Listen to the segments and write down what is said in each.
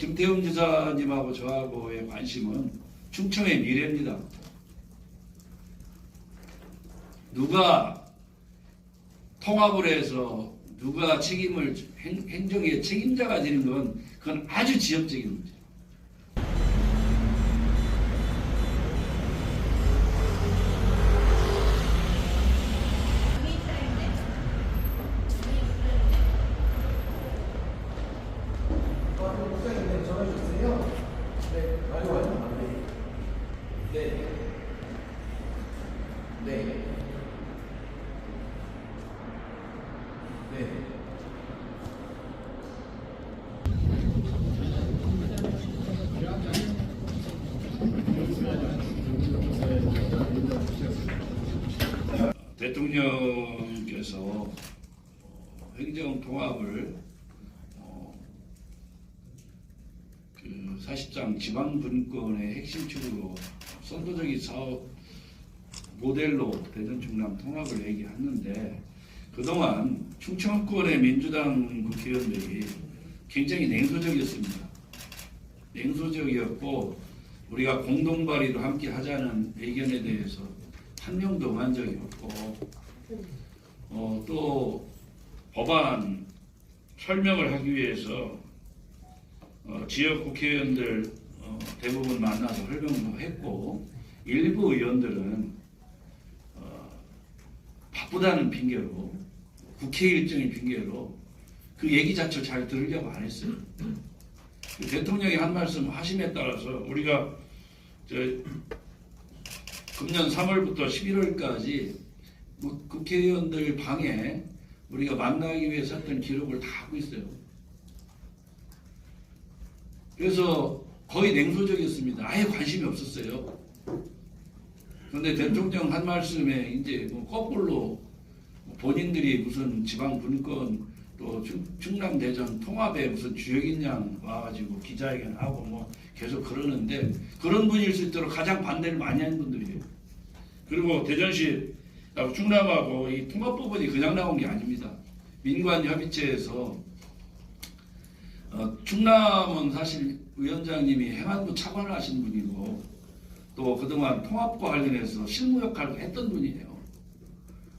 김태흠 지사님하고 저하고의 관심은 충청의 미래입니다. 누가 통합을 해서 누가 책임을 행정의 책임자가 되는 건 그건 아주 지역적인 문제. 대통령께서 행정 통합을 그 사실상 지방 분권의 핵심축으로 선도적인 사업 모델로 대전 충남 통합을 얘기했는데 그동안 충청권의 민주당 국회의원들이 굉장히 냉소적이었습니다. 냉소적이었고 우리가 공동 발의도 함께 하자는 의견에 대해서 한 명도 한 적이 없고 또 법안 설명을 하기 위해서 지역 국회의원들 대부분 만나서 설명도 했고 일부 의원들은 바쁘다는 핑계로 국회 일정의 핑계로 그 얘기 자체를 잘 들으려고 안 했어요. 대통령이 한 말씀 하심에 따라서 우리가 금년 3월부터 11월까지 국회의원들 방에 우리가 만나기 위해서 했던 기록을 다 하고 있어요. 그래서 거의 냉소적이었습니다. 아예 관심이 없었어요. 그런데 대통령 한 말씀에 이제 거꾸로 본인들이 무슨 지방 분권 또 충남 대전 통합에 무슨 주역인 양 와가지고 기자회견하고 뭐 계속 그러는데 그런 분일 수 있도록 가장 반대를 많이 하는 분들이에요. 그리고 대전시 충남하고 이 통합 부분이 그냥 나온 게 아닙니다. 민관협의체에서 충남은 사실 위원장님이 행안부 차관을 하신 분이고 또 그동안 통합과 관련해서 실무 역할도 했던 분이에요.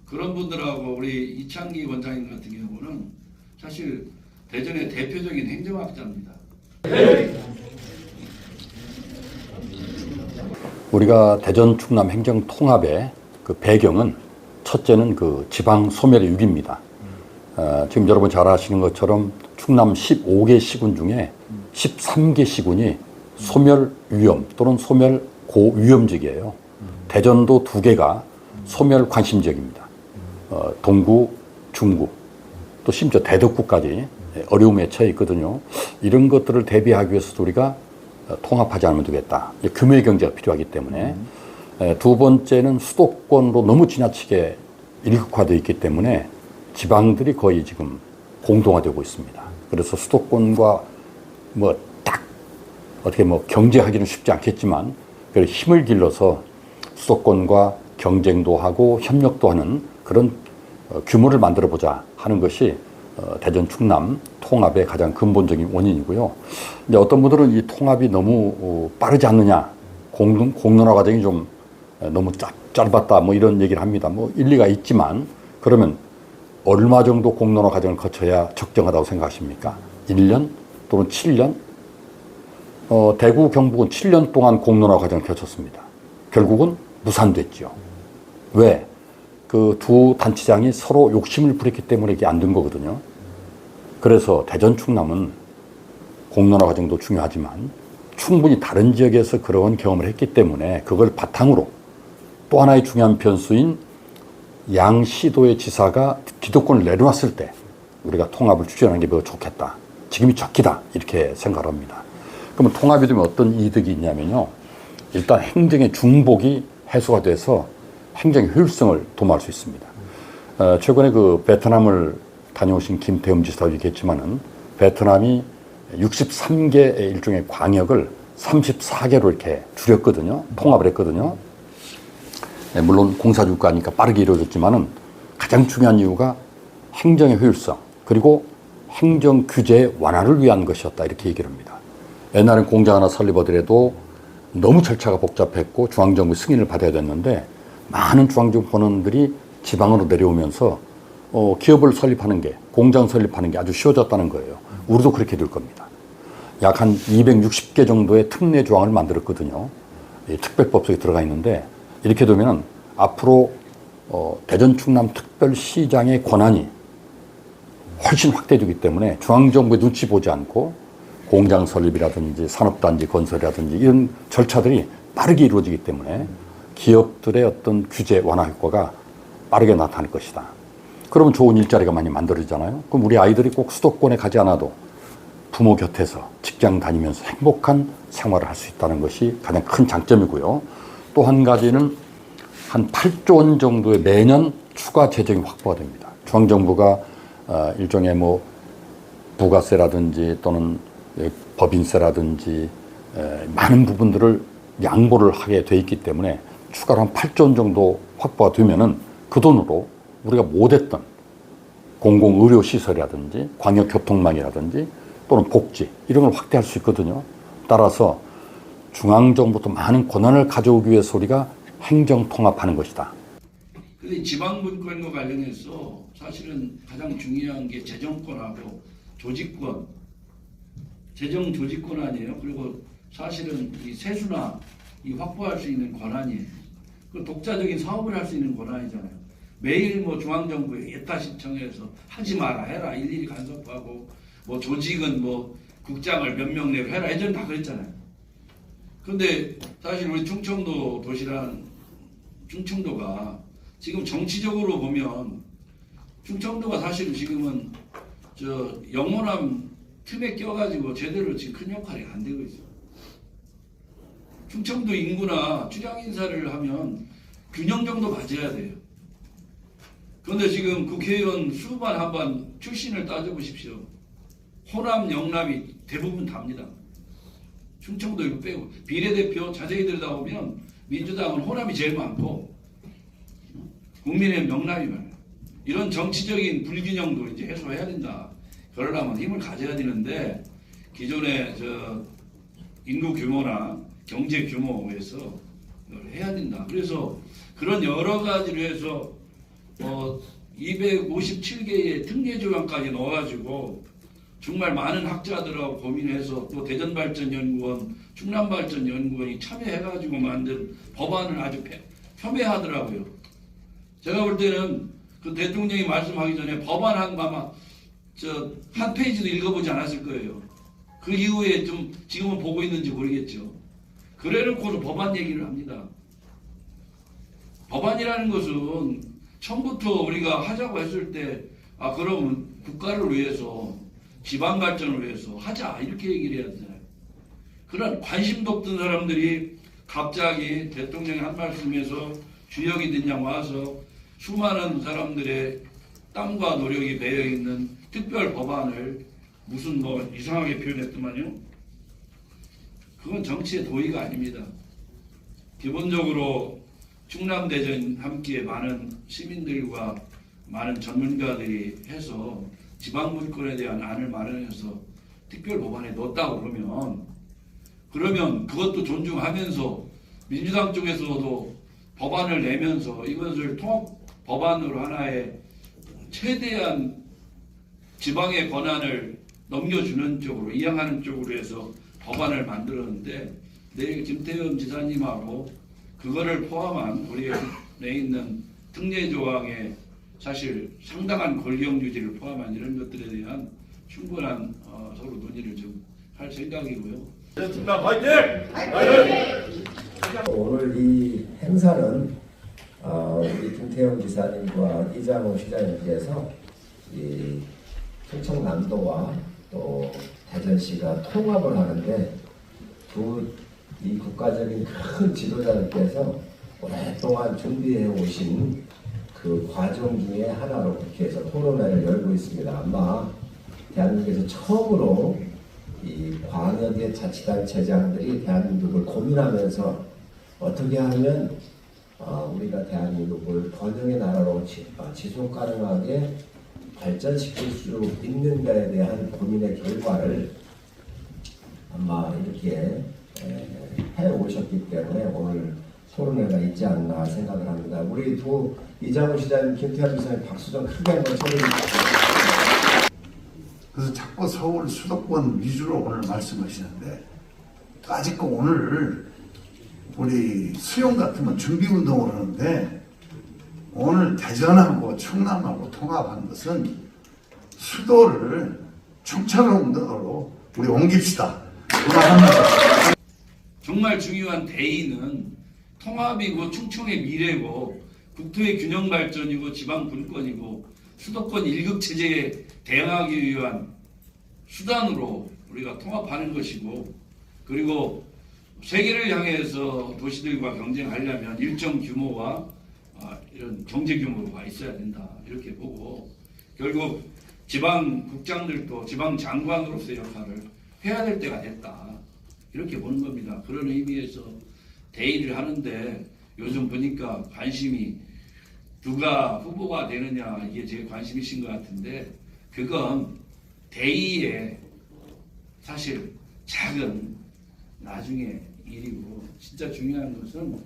그런 분들하고 우리 이창기 원장님 같은 경우는 사실 대전의 대표적인 행정학자입니다. 우리가 대전 충남 행정 통합의 그 배경은 첫째는 그 지방 소멸의 위기입니다. 지금 여러분 잘 아시는 것처럼 충남 15개 시군 중에 13개 시군이 소멸 위험 또는 소멸 고위험지역이에요. 대전도 2개가 소멸 관심 지역입니다. 동구, 중구, 또 심지어 대덕구까지 어려움에 처해 있거든요. 이런 것들을 대비하기 위해서도 우리가 통합하지 않으면 되겠다. 규모의 경제가 필요하기 때문에. 두 번째는 수도권으로 너무 지나치게 일극화되어 있기 때문에 지방들이 거의 지금 공동화되고 있습니다. 그래서 수도권과 어떻게 경제하기는 쉽지 않겠지만 힘을 길러서 수도권과 경쟁도 하고 협력도 하는 그런 규모를 만들어 보자 하는 것이 대전 충남 통합의 가장 근본적인 원인이고요. 이제 어떤 분들은 이 통합이 너무 빠르지 않느냐, 공론화 과정이 좀 너무 짧았다 뭐 이런 얘기를 합니다. 뭐 일리가 있지만 그러면 얼마 정도 공론화 과정을 거쳐야 적정하다고 생각하십니까? 1년 또는 7년? 대구, 경북은 7년 동안 공론화 과정을 거쳤습니다. 결국은 무산됐죠. 왜? 그 두 단체장이 서로 욕심을 부렸기 때문에 이게 안 된 거거든요. 그래서 대전, 충남은 공론화 과정도 중요하지만 충분히 다른 지역에서 그런 경험을 했기 때문에 그걸 바탕으로 또 하나의 중요한 변수인 양 시도의 지사가 기득권을 내려놨을 때 우리가 통합을 추진하는 게 매우 좋겠다. 지금이 적기다. 이렇게 생각을 합니다. 그러면 통합이 되면 어떤 이득이 있냐면요. 일단 행정의 중복이 해소가 돼서 행정의 효율성을 도모할 수 있습니다. 최근에 그 베트남을 다녀오신 김태흠 지사도 얘기했지만은 베트남이 63개의 일종의 광역을 34개로 이렇게 줄였거든요. 통합을 했거든요. 물론 공사주가니까 빠르게 이루어졌지만은 가장 중요한 이유가 행정의 효율성 그리고 행정 규제의 완화를 위한 것이었다 이렇게 얘기를 합니다. 옛날엔 공장 하나 설립하더라도 너무 절차가 복잡했고 중앙정부 승인을 받아야 됐는데 많은 중앙정부 본원들이 지방으로 내려오면서 기업을 설립하는 게, 공장 설립하는 게 아주 쉬워졌다는 거예요. 우리도 그렇게 될 겁니다. 약 한 260개 정도의 특례 조항을 만들었거든요. 이 특별법석에 들어가 있는데 이렇게 되면 앞으로 대전 충남 특별시장의 권한이 훨씬 확대되기 때문에 중앙정부의 눈치 보지 않고 공장 설립이라든지 산업단지 건설이라든지 이런 절차들이 빠르게 이루어지기 때문에 기업들의 어떤 규제 완화 효과가 빠르게 나타날 것이다. 그러면 좋은 일자리가 많이 만들어지잖아요. 그럼 우리 아이들이 꼭 수도권에 가지 않아도 부모 곁에서 직장 다니면서 행복한 생활을 할 수 있다는 것이 가장 큰 장점이고요. 또 한 가지는 한 8조 원 정도의 매년 추가 재정이 확보가 됩니다. 중앙정부가 일종의 뭐 부가세라든지 또는 법인세라든지 많은 부분들을 양보를 하게 돼 있기 때문에 추가로 한 8조 원 정도 확보가 되면은 그 돈으로 우리가 못했던 공공의료시설이라든지 광역교통망이라든지 또는 복지 이런 걸 확대할 수 있거든요. 따라서 중앙정부도 많은 권한을 가져오기 위해서 우리가 행정통합하는 것이다. 근데 지방분권과 관련해서 사실은 가장 중요한 게 재정권하고 조직권, 재정 조직권 아니에요. 그리고 사실은 이 세수나 이 확보할 수 있는 권한이에요. 그 독자적인 사업을 할 수 있는 권한이잖아요. 매일 뭐 중앙정부에 예타 신청해서 하지 마라 해라 일일이 간섭하고 뭐 조직은 뭐 국장을 몇 명 내고 해라 예전 다 그랬잖아요. 근데 사실 우리 충청도 도시란 충청도가 지금 정치적으로 보면 충청도가 사실 지금은 저 영원한 틈에 껴가지고 제대로 지금 큰 역할이 안 되고 있어요. 충청도 인구나 출향 인사를 하면 균형 정도 맞아야 돼요. 그런데 지금 국회의원 수반 한반 출신을 따져보십시오. 호남, 영남이 대부분 답니다. 충청도 이거 빼고 비례대표 자세히 들여다보면 민주당은 호남이 제일 많고 국민의힘 영남이 많아요. 이런 정치적인 불균형도 이제 해소해야 된다. 그러려면 힘을 가져야 되는데 기존의 저 인구 규모나 경제 규모에서 해야 된다. 그래서 그런 여러 가지로 해서 257개의 특례 조항까지 넣어가지고 정말 많은 학자들하고 고민해서 또 대전발전연구원, 충남발전연구원이 참여해가지고 만든 법안을 아주 폄훼하더라고요. 제가 볼 때는 그 대통령이 말씀하기 전에 법안 한 페이지도 읽어보지 않았을 거예요. 그 이후에 좀 지금은 보고 있는지 모르겠죠. 그래놓고서 법안 얘기를 합니다. 법안이라는 것은 처음부터 우리가 하자고 했을 때 그러면 국가를 위해서 지방 발전을 위해서 하자 이렇게 얘기를 해야 되잖아요. 그런 관심도 없던 사람들이 갑자기 대통령이 한 말씀에서 주역이 됐냐 와서 수많은 사람들의 땀과 노력이 배어있는 특별 법안을 무슨 뭐 이상하게 표현했더만요. 그건 정치의 도의가 아닙니다. 기본적으로 충남 대전 함께 많은 시민들과 많은 전문가들이 해서 지방분권에 대한 안을 마련해서 특별 법안에 넣었다고 그러면 그것도 존중하면서 민주당 쪽에서도 법안을 내면서 이것을 통합 법안으로 하나의 최대한 지방의 권한을 넘겨주는 쪽으로 이양하는 쪽으로 해서 법안을 만들었는데 내일 김태현 지사님하고 그거를 포함한 우리에 있는 특례 조항에 사실 상당한 권력 유지를 포함한 이런 것들에 대한 충분한 서로 논의를 좀 할 생각이고요. 오늘 이 행사는 우리 김태형 지사님과 이장호 시장님께서 이 충청남도와 또 대전시가 통합을 하는데 이 국가적인 큰 지도자들께서 오랫동안 준비해 오신 그 과정 중에 하나로 국회에서 토론회를 열고 있습니다. 아마 대한민국에서 처음으로 이 광역의 자치단체장들이 대한민국을 고민하면서 어떻게 하면 우리가 대한민국을 번영의 나라로 지속 가능하게 발전시킬 수 있는가에 대한 고민의 결과를 아마 이렇게 해 오셨기 때문에 오늘 토론회가 있지 않나 생각을 합니다. 우리 두 이장우 시장님, 김태환 지사님 박수 좀 크게 한번 쳐주세요. 그래서 자꾸 서울 수도권 위주로 오늘 말씀하시는데 아직도 오늘 우리 수용 같으면 준비운동을 하는데 오늘 대전하고 충남하고 통합한 것은 수도를 충청남도로 우리 옮깁시다. 그만합니다. 정말 중요한 대의는 통합이고 충청의 미래고 국토의 균형 발전이고 지방 분권이고 수도권 1급 체제에 대응하기 위한 수단으로 우리가 통합하는 것이고, 그리고 세계를 향해서 도시들과 경쟁하려면 일정 규모와 이런 경제 규모가 있어야 된다 이렇게 보고, 결국 지방 국장들도 지방 장관으로서의 역할을 해야 될 때가 됐다 이렇게 보는 겁니다. 그런 의미에서 대의를 하는데 요즘 보니까 관심이 누가 후보가 되느냐 이게 제일 관심이신 것 같은데, 그건 대의의 사실 작은 나중에 일이고, 진짜 중요한 것은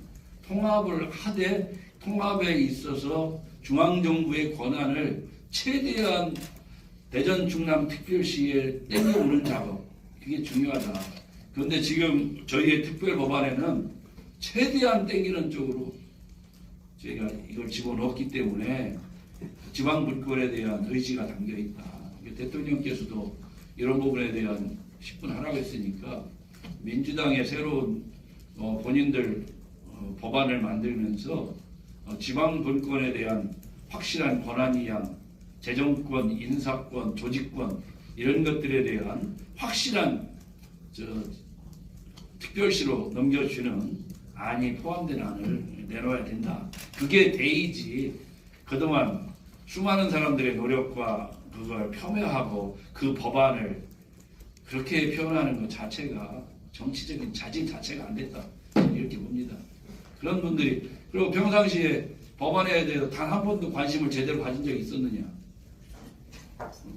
통합을 하되 통합에 있어서 중앙정부의 권한을 최대한 대전 충남 특별시에 땡겨오는 작업, 이게 중요하다. 그런데 지금 저희의 특별 법안에는 최대한 땡기는 쪽으로 저희가 이걸 집어넣었기 때문에 지방 분권에 대한 의지가 담겨 있다. 대통령께서도 이런 부분에 대한 10분 하라고 했으니까 민주당의 새로운 본인들 법안을 만들면서 지방 분권에 대한 확실한 권한이양, 재정권, 인사권, 조직권 이런 것들에 대한 확실한 특별시로 넘겨주는 안이 포함된 안을 내놓아야 된다. 그게 대의지. 그동안 수많은 사람들의 노력과 그걸 폄훼하고 그 법안을 그렇게 표현하는 것 자체가 정치적인 자질 자체가 안 됐다 이렇게 봅니다. 그런 분들이, 그리고 평상시에 법안에 대해서 단 한 번도 관심을 제대로 가진 적이 있었느냐?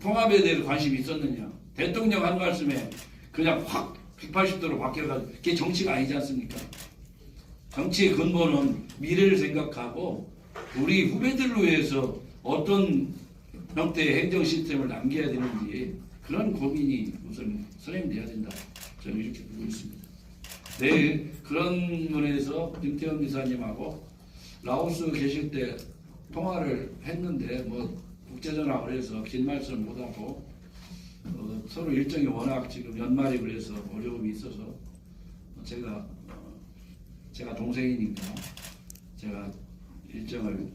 통합에 대해서 관심이 있었느냐? 대통령 한 말씀에 그냥 확 180도로 바뀌어가지고, 그게 정치가 아니지 않습니까? 정치의 근본은 미래를 생각하고 우리 후배들을 위해서 어떤 형태의 행정 시스템을 남겨야 되는지 그런 고민이 우선 선행돼야 된다. 저는 이렇게 보고 있습니다. 내일 그런 면에서 김태현 기사님하고 라오스 계실 때 통화를 했는데 국제전화를 해서 긴 말씀 못하고 서로 일정이 워낙 지금 연말이 그래서 어려움이 있어서 제가 동생이니까 제가 일정을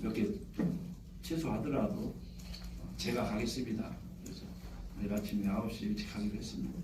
몇 개 취소하더라도 제가 가겠습니다. 그래서 내일 아침에 9시 일찍 가기로 했습니다.